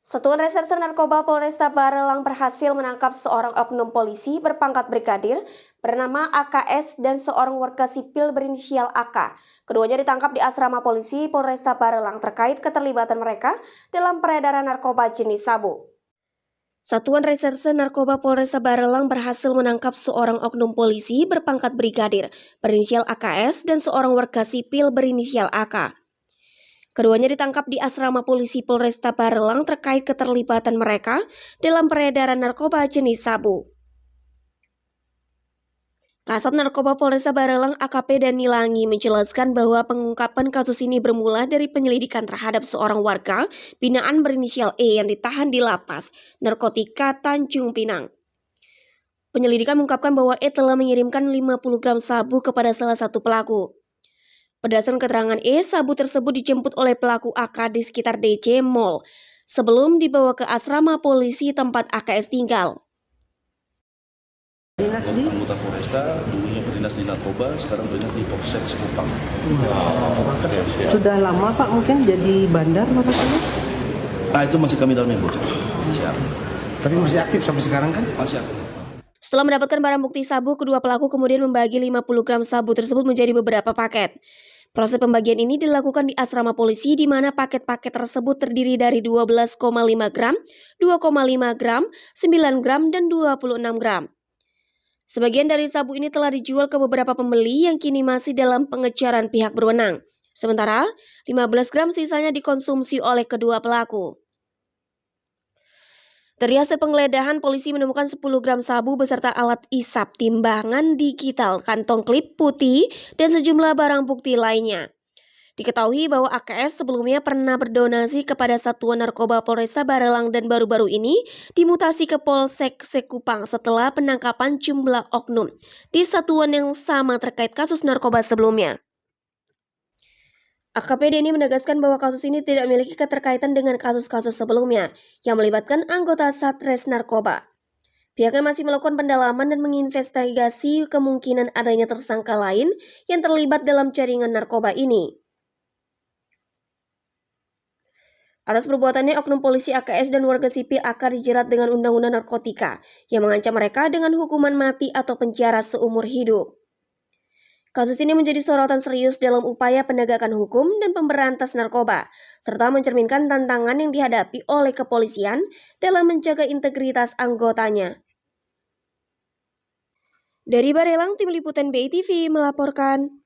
Satuan Reserse Narkoba Polresta Barelang berhasil menangkap seorang oknum polisi berpangkat brigadir bernama AKS dan seorang warga sipil berinisial AK. Keduanya ditangkap di asrama polisi Polresta Barelang terkait keterlibatan mereka dalam peredaran narkoba jenis sabu. Satuan Reserse Narkoba Polresta Barelang berhasil menangkap seorang oknum polisi berpangkat brigadir berinisial AKS dan seorang warga sipil berinisial AK. Keduanya ditangkap di asrama polisi Polresta Barelang terkait keterlibatan mereka dalam peredaran narkoba jenis sabu. Kasat Narkoba Polresta Barelang AKP Dani Langi menjelaskan bahwa pengungkapan kasus ini bermula dari penyelidikan terhadap seorang warga binaan berinisial E yang ditahan di lapas narkotika Tanjung Pinang. Penyelidikan mengungkapkan bahwa E telah mengirimkan 50 gram sabu kepada salah satu pelaku. Berdasarkan keterangan E, sabu tersebut dijemput oleh pelaku AK di sekitar DC Mall sebelum dibawa ke asrama polisi tempat AKS tinggal. Dinas di Anggota Polresta, dulunya berdinas di narkoba, sekarang berdinas di Polsek Sekupang. sudah lama Pak mungkin jadi bandar barangkali? Itu masih kami dalam yang bocor. Siap. Tapi masih aktif sampai sekarang kan? Masih aktif. Setelah mendapatkan barang bukti sabu, kedua pelaku kemudian membagi 50 gram sabu tersebut menjadi beberapa paket. Proses pembagian ini dilakukan di asrama polisi di mana paket-paket tersebut terdiri dari 12,5 gram, 2,5 gram, 9 gram, dan 26 gram. Sebagian dari sabu ini telah dijual ke beberapa pembeli yang kini masih dalam pengejaran pihak berwenang. Sementara 15 gram sisanya dikonsumsi oleh kedua pelaku. Dari hasil penggeledahan, polisi menemukan 10 gram sabu beserta alat isap, timbangan digital, kantong klip putih, dan sejumlah barang bukti lainnya. Diketahui bahwa AKS sebelumnya pernah berdonasi kepada Satuan Narkoba Polresta Barelang dan baru-baru ini dimutasi ke Polsek Sekupang setelah penangkapan jumlah oknum di satuan yang sama terkait kasus narkoba sebelumnya. AKP Deni menegaskan bahwa kasus ini tidak memiliki keterkaitan dengan kasus-kasus sebelumnya yang melibatkan anggota Satres Narkoba. Pihaknya masih melakukan pendalaman dan menginvestigasi kemungkinan adanya tersangka lain yang terlibat dalam jaringan narkoba ini. Atas perbuatannya, oknum polisi AKS dan warga sipil AK dijerat dengan Undang-Undang Narkotika yang mengancam mereka dengan hukuman mati atau penjara seumur hidup. Kasus ini menjadi sorotan serius dalam upaya penegakan hukum dan pemberantas narkoba, serta mencerminkan tantangan yang dihadapi oleh kepolisian dalam menjaga integritas anggotanya. Dari Barelang, Tim Liputan BITV melaporkan.